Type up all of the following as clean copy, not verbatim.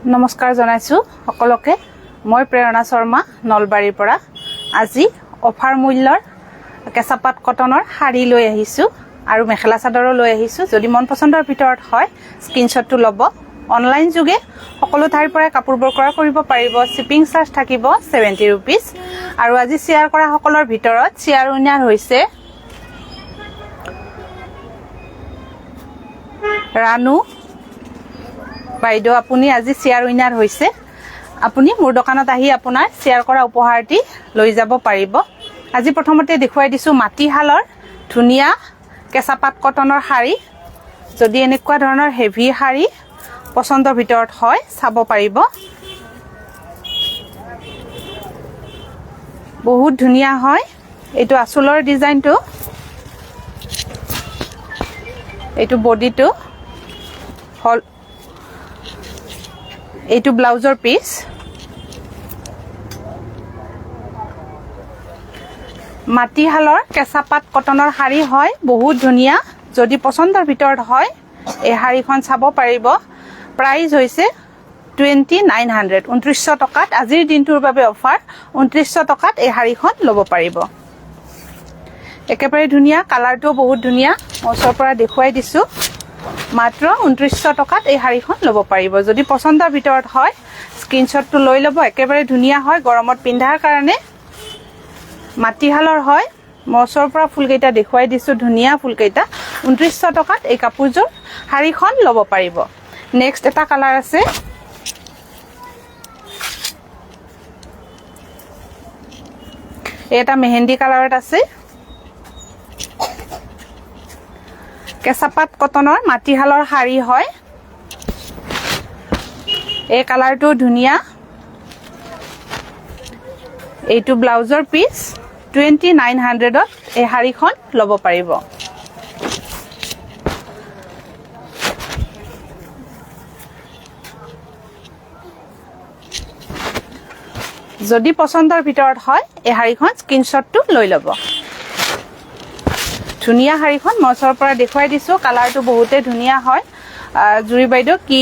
নমস্কাৰ জনাইছো সকলোকে মই প্ৰেৰণা শৰ্মা নলবাৰীৰ পৰা আজি অফাৰ মূল্যৰ কেঁচাপাত কটনৰ শাড়ী লৈ আহিছো আৰু মেখেলা চাদৰো লৈ আহিছো যদি মন পছন্দৰ ভিতৰত হয় স্ক্ৰিনশ্বটটো ল'ব অনলাইন যোগে সকলো ঠাইৰ পৰা কাপোৰবোৰ ক্ৰয় কৰিব পাৰিব শিপিং চাৰ্জ থাকিব 70 रुपीस আৰু আজি শেয়াৰ কৰা সকলৰ ভিতৰত শেয়াৰ উইনাৰ হৈছে ৰানু বাইদেউ আপুনি আজি শেয়াৰ উইনাৰ হৈছে আপুনি মোৰ দোকানত আহি আপোনাৰ শেয়াৰ কৰা উপহাৰটি লৈ যাব পাৰিব আজি প্ৰথমতে দেখুৱাই দিছো মাটিহালৰ ধুনিয়া কেঁচাপাত কটনৰ শাড়ী যদি এনেকুৱা ধৰণৰ হেভি শাড়ী পছন্দৰ ভিতৰত হয় চাব পাৰিব বহুত ধুনিয়া হয় এইটো আসলৰ ডিজাইনটো এইটো বডিটো হল এইটো ব্লাউজৰ পিস মাটিহালৰ কেঁচাপাত কটনৰ শাড়ী হয় বহুত ধুনিয়া যদি পছন্দৰ ভিতৰত হয় এই শাড়ীখন চাব পাৰিব প্ৰাইস হৈছে 2900 2900 টকাত আজিৰ দিনটোৰ বাবে অফাৰ 2900 টকাত এই শাড়ীখন ল'ব পাৰিব একেবাৰে ধুনিয়া কালাৰটো বহুত ধুনিয়া ওচৰৰ পৰা দেখুৱাই দিছো মাত্ৰ 2900 টকাত এই শাড়ীখন ল'ব পাৰিব যদি পছন্দৰ ভিতৰত হয় স্ক্ৰিনশ্বটটো লৈ ল'ব একেবাৰে ধুনিয়া হয় গৰমত পিন্ধাৰ কাৰণে মাটিহালৰ হয় মছৰ পৰা ফুলকেইটা দেখুৱাই দিছো ধুনিয়া ফুলকেইটা 2900 টকাত এই কাপোৰযোৰ শাড়ীখন ল'ব পাৰিব নেক্সট এটা কালাৰ আছে এটা মেহেন্দি কালাৰত আছে কেঁচাপাত কটনৰ মাটিহালৰ শাড়ী হয় এই কালাৰটো ধুনিয়া এইটো ব্লাউজৰ পিস 2900 ত এই শাড়ীখন ল'ব পাৰিব যদি পছন্দৰ ভিতৰত হয় এই শাড়ীখন স্ক্ৰিনশ্বটটো লৈ ল'ব ধুনিয়া শাড়ীখন মছৰ পৰা দেখুৱাই দিছো কালাৰটো বহুতে ধুনিয়া হয় জুৰি বাইদেউ কি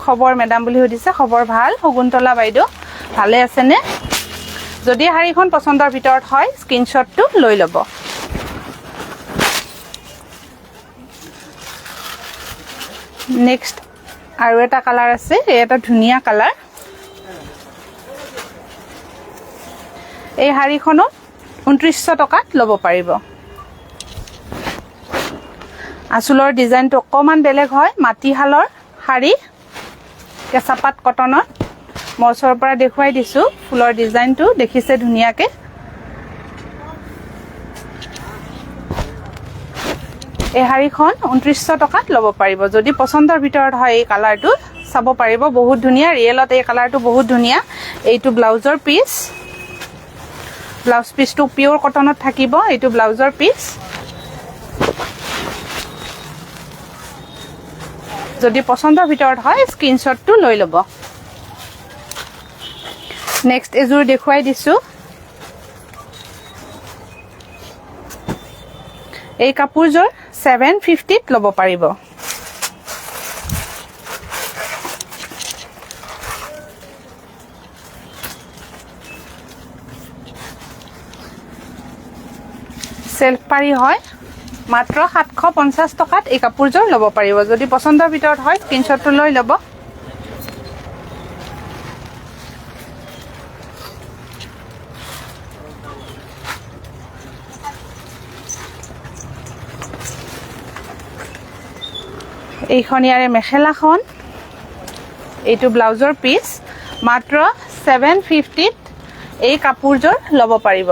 খবৰ মেডাম বুলি সুধিছে খবৰ ভাল হগুন্তলা বাইদেউ ভালে আছে নে যদি শাড়ীখন পছন্দৰ ভিতৰত হয় স্ক্ৰিনশ্বটটো লৈ ল'ব নেক্সট আৰু এটা কালাৰ আছে এটা ধুনিয়া কালাৰ এই শাড়ীখনো 2900 টকাত ল'ব পাৰিব আসলৰ ডিজাইনটো অকমান বেলেগ হয় মাটিহালৰ শাড়ী কেঁচাপাত কটনৰ মছৰ পৰা দেখুৱাই দিছো ফুলৰ ডিজাইনটো দেখিছে ধুনিয়াকে এই শাড়ীখন 2900 টকাত ল'ব পাৰিব যদি পছন্দৰ ভিতৰত হয় এই কালাৰটো চাব পাৰিব বহুত ধুনিয়া ৰিয়েলত এই কালাৰটো বহুত ধুনিয়া এইটো ব্লাউজৰ পিস ব্লাউজ পিসটো পিওৰ কটনত থাকিব এইটো ব্লাউজৰ পিস যদি পছন্দৰ ভিতৰত হয় স্ক্ৰিনশ্বটটো লৈ ল'ব নেক্সট এজোৰ দেখুৱাই দিছো এই কাপোৰযোৰ 750 ত ল'ব পাৰিব সেলফ পাৰি হয় মাত্ৰ 750 টকাত এই কাপোৰযোৰ ল'ব পাৰিব যদি পছন্দৰ ভিতৰত হয় স্ক্ৰিনশ্বটটো লৈ ল'ব এইখনিয়াৰে মেখেলাখন এইটো ব্লাউজৰ পিস মাত্ৰ 750 ত এই কাপোৰযোৰ ল'ব পাৰিব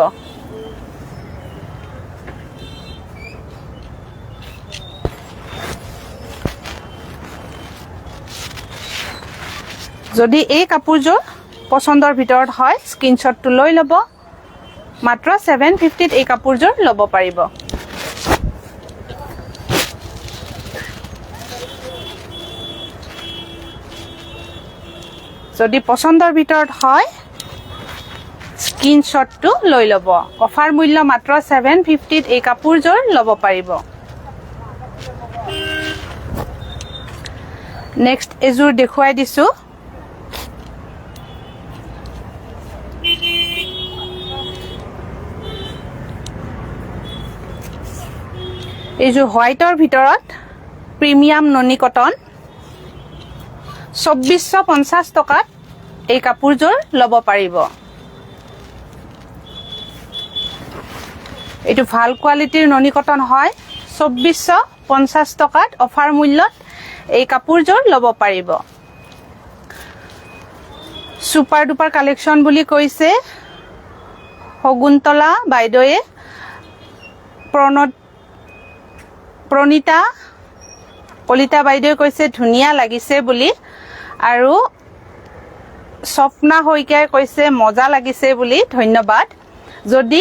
যদি এই কাপোৰযোৰ পছন্দৰ ভিতৰত হয় স্ক্ৰিনশ্বটটো লৈ ল'ব মাত্ৰ 750 ত এই কাপোৰযোৰ ল'ব পাৰিব যদি পছন্দৰ ভিতৰত হয় স্ক্ৰিনশ্বটটো লৈ ল'ব অফাৰ মূল্য মাত্ৰ 750 ত এই কাপোৰযোৰ ল'ব পাৰিব নেক্সট এজোৰ দেখুৱাই দিছো এইযোৰ হোৱাইটৰ ভিতৰত প্ৰিমিয়াম ননী কটন 2450 টকাত এই কাপোৰযোৰ ল'ব পাৰিব। এইটো ভাল কোৱালিটিৰ ননী কটন হয় 2450 টকাত অফাৰ মূল্যত এই কাপোৰযোৰ ল'ব পাৰিব। সুপাৰ ডুপাৰ কালেকশ্যন বুলি কৈছে শগুন্তলা বাইদেৱে, প্ৰণীতা কলিতা বাইদেৱে কৈছে ধুনীয়া লাগিছে বুলি, আৰু স্বপ্না শইকীয়াই কৈছে মজা লাগিছে বুলি, ধন্যবাদ। যদি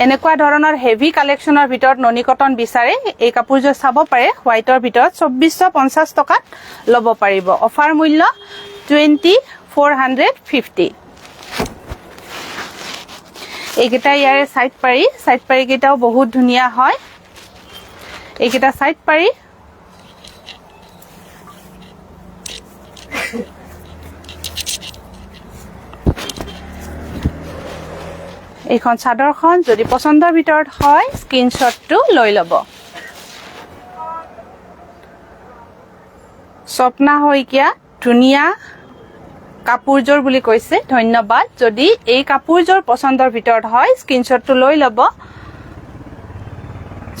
এনেকুৱা ধৰণৰ হেভি কালেকশ্যনৰ ভিতৰত ননী কটন বিচাৰে এই কাপোৰযোৰ চাব পাৰে। হোৱাইটৰ ভিতৰত 2450 টকাত ল'ব পাৰিব। অফাৰ মূল্য 2450। এইকেইটা ইয়াৰে চাইড পাৰি কেইটাও বহুত ধুনীয়া হয়। এইকেইটা চাইড পাৰি এইখন চাদৰখন যদি পছন্দৰ ভিতৰত হয় স্ক্ৰীনশ্বটটো লৈ ল'ব। স্বপ্না শইকীয়া ধুনীয়া কাপোৰযোৰ বুলি কৈছে, ধন্যবাদ। যদি এই কাপোৰযোৰ পছন্দৰ ভিতৰত হয় স্ক্ৰীনশ্বটটো লৈ ল'ব।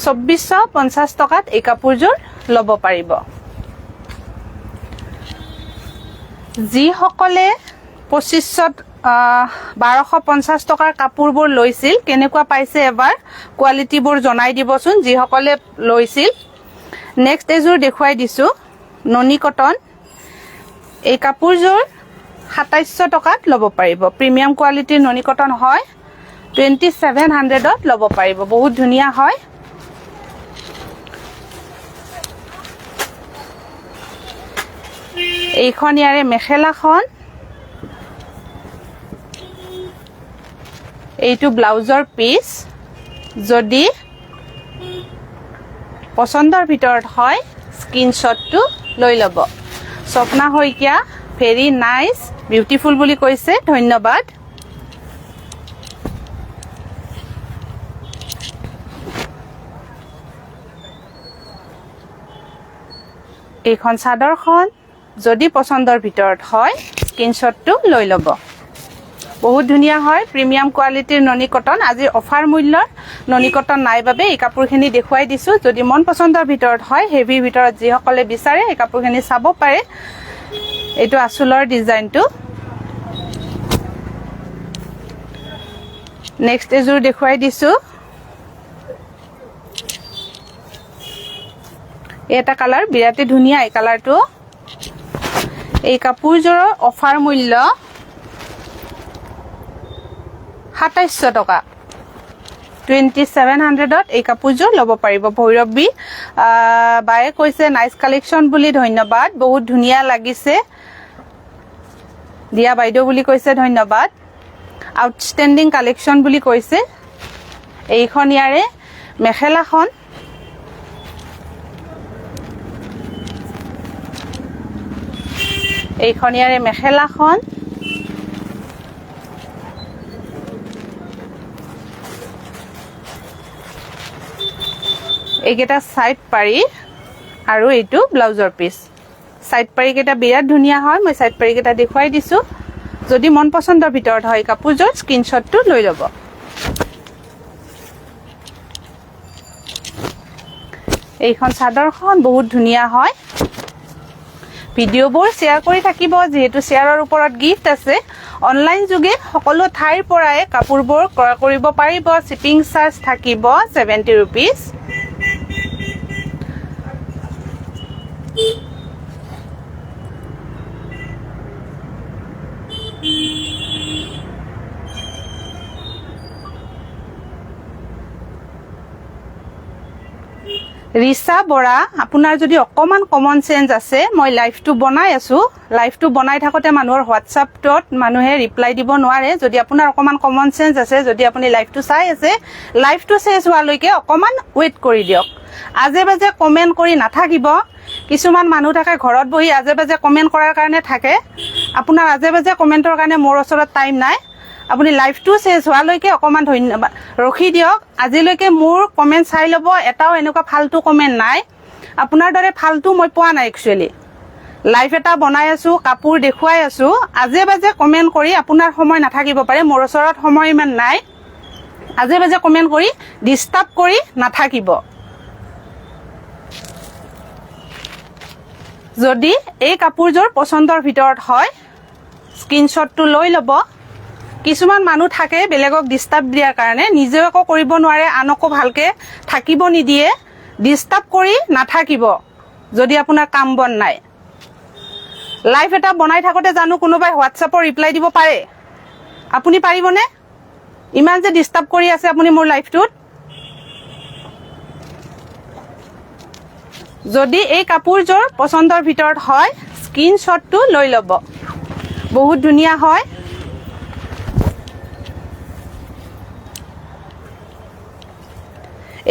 2450 টকাত এই কাপোৰযোৰ ল'ব পাৰিব। যিসকলে 1250 টকাৰ কাপোৰবোৰ লৈছিল কেনেকুৱা পাইছে এবাৰ কোৱালিটিবোৰ জনাই দিবচোন যিসকলে লৈছিল। নেক্সট এযোৰ দেখুৱাই দিছোঁ ননী কটন। এই কাপোৰযোৰ 2700 টকাত ল'ব পাৰিব। প্ৰিমিয়াম কোৱালিটিৰ ননী কটন হয় 2700ত ল'ব পাৰিব। বহুত ধুনীয়া হয়। এইখন ইয়াৰে মেখেলাখন, এইটো ব্লাউজৰ পিচ। যদি পছন্দৰ ভিতৰত হয় স্ক্ৰীনশ্বটটো লৈ ল'ব। Swapna Saikia very nice beautiful বুলি কৈছে, ধন্যবাদ। এইখন চাদৰখন যদি পছন্দৰ ভিতৰত হয় স্ক্ৰীনশ্বটটো লৈ ল'ব। বহুত ধুনীয়া হয়, প্ৰিমিয়াম কোৱালিটিৰ ননী কটন। আজি অফাৰ মূল্যৰ ননী কটন নাই বাবে এই কাপোৰখিনি দেখুৱাই দিছোঁ। যদি মন পছন্দৰ ভিতৰত হয় হেভিৰ ভিতৰত যিসকলে বিচাৰে এই কাপোৰখিনি চাব পাৰে। এইটো আঁচলৰ ডিজাইনটো। নেক্সট এযোৰ দেখুৱাই দিছোঁ। এটা কালাৰ বিৰাটেই ধুনীয়া। এই কালাৰটো এই কাপোৰযোৰৰ অফাৰ মূল্য 2700 টকা। 2700ত এই কাপোৰযোৰ ল'ব পাৰিব। ভৈৰৱী বায়ে কৈছে নাইচ কালেকশ্যন বুলি, ধন্যবাদ। বহুত ধুনীয়া লাগিছে দিয়া বাইদেউ বুলি কৈছে, ধন্যবাদ। আউটষ্টেণ্ডিং কালেকশ্যন বুলি কৈছে। এইখন ইয়াৰে মেখেলাখন, এইখন ইয়াৰে মেখেলাখন। এইকেইটা চাইড পাৰি আৰু এইটো ব্লাউজৰ পিচ। সাইড পাৰি কেইটা বিৰাট ধুনীয়া হয়। মই সাইড পাৰি কেইটা দেখুৱাই দিছো। যদি মন পছন্দৰ ভিতৰত হয় কাপোৰযোৰ স্ক্ৰীনশ্বটটো লৈ ল'ব। এইখন চাদৰখন বহুত ধুনীয়া হয়। ভিডিঅ'বোৰ শ্বেয়াৰ কৰি থাকিব যিহেতু শ্বেয়াৰৰ ওপৰত গিফ্ট আছে। অনলাইন যোগে সকলো ঠাইৰ পৰাই কাপোৰবোৰ ক্ৰয় কৰিব পাৰিব। শিপিং চাৰ্জ থাকিব 70 रुपीस। ৰিচা বৰা, আপোনাৰ যদি অকমান কমন সেন্স আছে, মই লাইভটো বনাই আছো। লাইভটো বনাই থাকোতে মানুহৰ হোৱাটছআপত মানুহে ৰিপ্লাই দিব নোৱাৰে। যদি আপোনাৰ অকমান কমন সেন্স আছে, যদি আপুনি লাইভটো চাই আছে, লাইভটো শেষ হোৱালৈকে অকমান ওয়েট কৰি দিয়ক। আজে বাজে কমেন্ট কৰি নাথাকিব। কিছুমান মানুহ থাকে ঘৰত বহি আজে বাজে কমেন্ট কৰাৰ কাৰণে থাকে। আপোনাৰ আজে বাজে কমেন্টৰ কাৰণে মোৰ ওচৰত টাইম নাই। আপুনি লাইভটো শেষ হোৱালৈকে অকণমান ধন্যবাদ ৰখি দিয়ক। আজিলৈকে মোৰ কমেণ্ট চাই ল'ব, এটাও এনেকুৱা ফাল্টু কমেণ্ট নাই। আপোনাৰ দৰে ফাল্টু মই পোৱা নাই একচুৱেলি। লাইভ এটা বনাই আছোঁ, কাপোৰ দেখুৱাই আছোঁ, আজে বাজে কমেণ্ট কৰি আপোনাৰ সময় নাথাকিব পাৰে, মোৰ ওচৰত সময় ইমান নাই। আজে বাজে কমেণ্ট কৰি ডিষ্টাৰ্ব কৰি নাথাকিব। যদি এই কাপোৰযোৰ পচন্দৰ ভিতৰত হয় স্ক্ৰীনশ্বটটো লৈ ল'ব। কিছুমান মানুহ থাকে বেলেগক ডিষ্টাৰ্ব দিয়াৰ কাৰণে, নিজেও একো কৰিব নোৱাৰে, আনকো ভালকৈ থাকিব নিদিয়ে। ডিষ্টাৰ্ব কৰি নাথাকিব যদি আপোনাৰ কাম বন নাই। লাইভ এটা বনাই থাকোঁতে জানো কোনোবাই হোৱাটছএপৰ ৰিপ্লাই দিব পাৰে? আপুনি পাৰিবনে? ইমান যে ডিষ্টাৰ্ব কৰি আছে আপুনি মোৰ লাইভটোত। যদি এই কাপোৰযোৰ পচন্দৰ ভিতৰত হয় স্ক্ৰীনশ্বটটো লৈ ল'ব। বহুত ধুনীয়া হয়।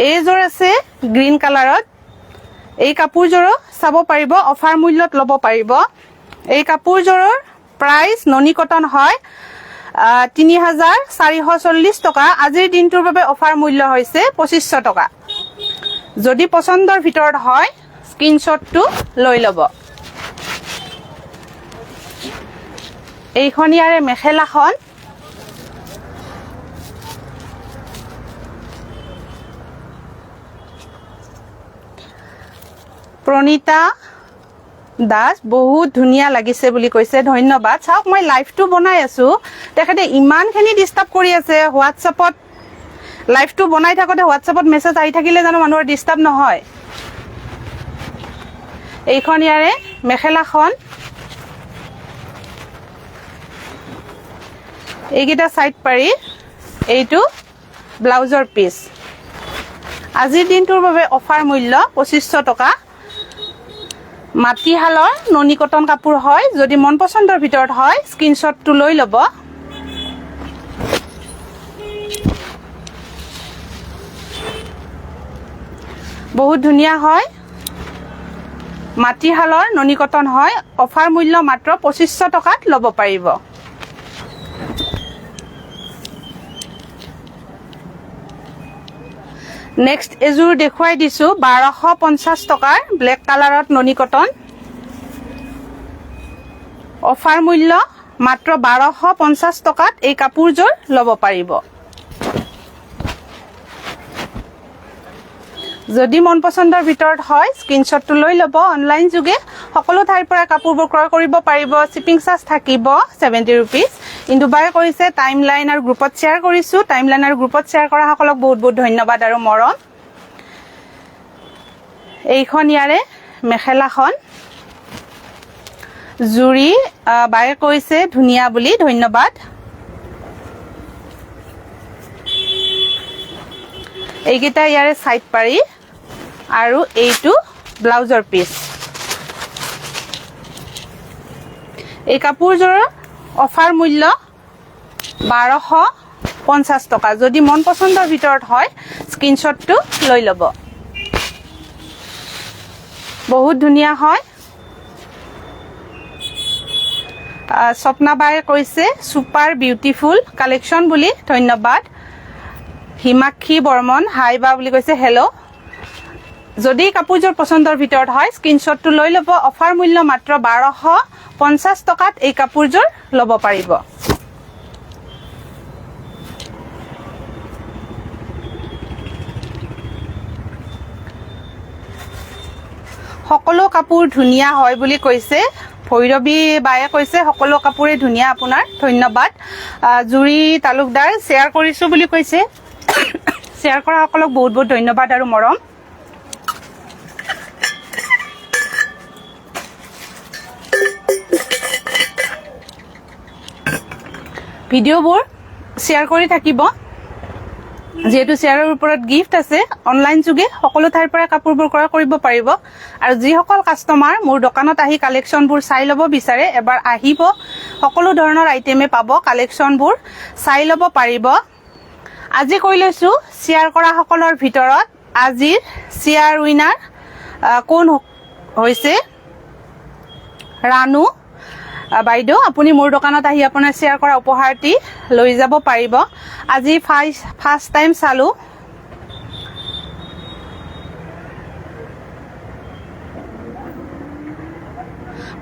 এইযোৰ আছে গ্ৰীণ কালাৰত। এই কাপোৰযোৰো চাব পাৰিব, অফাৰ মূল্যত ল'ব পাৰিব। এই কাপোৰযোৰৰ প্ৰাইচ ননী কটন হয় ৩,৪৪০ টকা। আজিৰ দিনটোৰ বাবে অফাৰ মূল্য হৈছে ২৫০০ টকা। যদি পচন্দৰ ভিতৰত হয় স্ক্ৰীনশ্বটটো লৈ ল'ব। এইখন ইয়াৰে মেখেলাখন। প্ৰণীতা দাস বহুত ধুনীয়া লাগিছে বুলি কৈছে, ধন্যবাদ। চাওক মই লাইভটো বনাই আছোঁ, তেখেতে ইমানখিনি ডিষ্টাৰ্ব কৰি আছে। হোৱাটছএপত লাইভটো বনাই থাকোঁতে হোৱাটছএপত মেছেজ আহি থাকিলে জানো মানুহৰ ডিষ্টাৰ্ব নহয়? এইখন ইয়াৰে মেখেলাখন। এইকেইটা চাইড পাৰি, এইটো ব্লাউজৰ পিচ। আজিৰ দিনটোৰ বাবে অফাৰ মূল্য ২৫০০ টকা। মাটিশালৰ ননী কটন কাপোৰ হয়। যদি মন পচন্দৰ ভিতৰত হয় স্ক্ৰীনশ্বটটো লৈ ল'ব। বহুত ধুনীয়া হয়। মাটিশালৰ ননী কটন হয়। অফাৰ মূল্য মাত্ৰ ২৫০০ টকাত ল'ব পাৰিব। নেক্সট এযোৰ দেখুৱাই দিছোঁ ১২৫০ টকাৰ ব্লেক কালাৰত ননী কটন। অফাৰ মূল্য মাত্ৰ ১২৫০ টকাত এই কাপোৰযোৰ ল'ব পাৰিব। যদি মন পচন্দৰ ভিতৰত হয় স্ক্ৰীনশ্বটটো লৈ ল'ব। অনলাইন যোগে সকলো ঠাইৰ পৰা কাপোৰবোৰ ক্ৰয় কৰিব পাৰিব। শ্বিপিং চাৰ্জ থাকিব 70 ৰুপিজ। ইন্দুবাৰে কৰিছে, টাইম লাইন আৰু গ্ৰুপত শ্বেয়াৰ কৰিছোঁ। টাইম লাইন আৰু গ্ৰুপত শ্বেয়াৰ কৰা সকলক বহুত বহুত ধন্যবাদ আৰু মৰম। এইখন ইয়াৰে মেখেলাখন। জুৰি বায়ে কৈছে ধুনীয়া বুলি, ধন্যবাদ। এইকেইটা ইয়াৰে চাইড পাৰি আৰু এইটো ব্লাউজৰ পিচ। এই কাপোৰযোৰৰ অফাৰ মূল্য ১২৫০ টকা। যদি মন পচন্দৰ ভিতৰত হয় স্ক্ৰীনশ্বটটো লৈ ল'ব। বহুত ধুনীয়া হয়। স্বপ্না বায়ে কৈছে ছুপাৰ বিউটিফুল কালেকশ্যন বুলি, ধন্যবাদ। হিমাক্ষী বৰ্মন হাই বা বুলি কৈছে হেল্ল'। যদি কাপোৰযোৰ পচন্দৰ ভিতৰত হয় স্ক্ৰীনশ্বটটো লৈ ল'ব। অফাৰ মূল্য মাত্ৰ ১২৫০ টকাত এই কাপোৰযোৰ ল'ব পাৰিব। সকলো কাপোৰ ধুনীয়া হয় বুলি কৈছে ভৈৰৱী বায়ে কৈছে সকলো কাপোৰে ধুনীয়া আপোনাৰ, ধন্যবাদ। জুৰি তালুকদাৰ শ্বেয়াৰ কৰিছোঁ বুলি কৈছে। শ্বেয়াৰ কৰা সকলক বহুত বহুত ধন্যবাদ আৰু মৰম। ভিডিঅ'বোৰ শ্বেয়াৰ কৰি থাকিব, যিহেতু শ্বেয়াৰৰ ওপৰত গিফ্ট আছে। অনলাইন যোগে সকলো ঠাইৰ পৰা কাপোৰবোৰ ক্ৰয় কৰিব পাৰিব। আৰু যিসকল কাষ্টমাৰ মোৰ দোকানত আহি কালেকশ্যনবোৰ চাই ল'ব বিচাৰে, এবাৰ আহিব, সকলো ধৰণৰ আইটেমে পাব। কালেকশ্যনবোৰ চাই ল'ব পাৰিব। আজি কৈ লৈছোঁ শ্বেয়াৰ কৰা সকলৰ ভিতৰত আজিৰ শ্বেয়াৰ উইনাৰ কোন হৈছে? ৰাণু। বাইদেউ আপুনি মোৰ দোকানত আহি আপোনাৰ শ্বেয়াৰ কৰা উপহাৰটি লৈ যাব পাৰিব। আজি ফাৰ্ষ্ট টাইম চালো।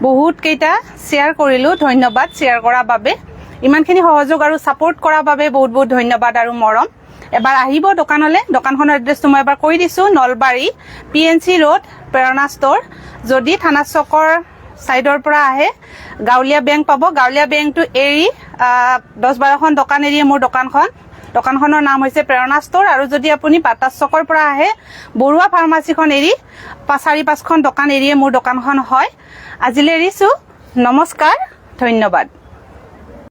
বহুত কেইটা শ্বেয়াৰ কৰিলো, ধন্যবাদ শ্বেয়াৰ কৰাৰ বাবে। ইমানখিনি সহযোগ আৰু ছাপোৰ্ট কৰাৰ বাবে বহুত বহুত ধন্যবাদ আৰু মৰম। এবাৰ আহিব দোকানলৈ। দোকানখনৰ এড্ৰেছটো মই এবাৰ কৈ দিছো, নলবাৰী PNC ৰোড প্ৰেৰণা ষ্ট'ৰ। যদি থানা চকৰ সাইডৰ পৰা আহে গাঁৱলীয়া বেংক পাব। গাঁৱলীয়া বেংকটো এৰি 10-12খন দোকান এৰি মোৰ দোকানখনৰ নাম হৈছে প্ৰেৰণা ষ্ট'ৰ। আৰু যদি আপুনি বাটাছ চকৰ পৰা আহে বৰুৱা ফাৰ্মাচীখন এৰি 4-5খন দোকান এৰিয়ে মোৰ দোকানখন হয়। আজিলৈ এৰিছো, নমস্কাৰ, ধন্যবাদ।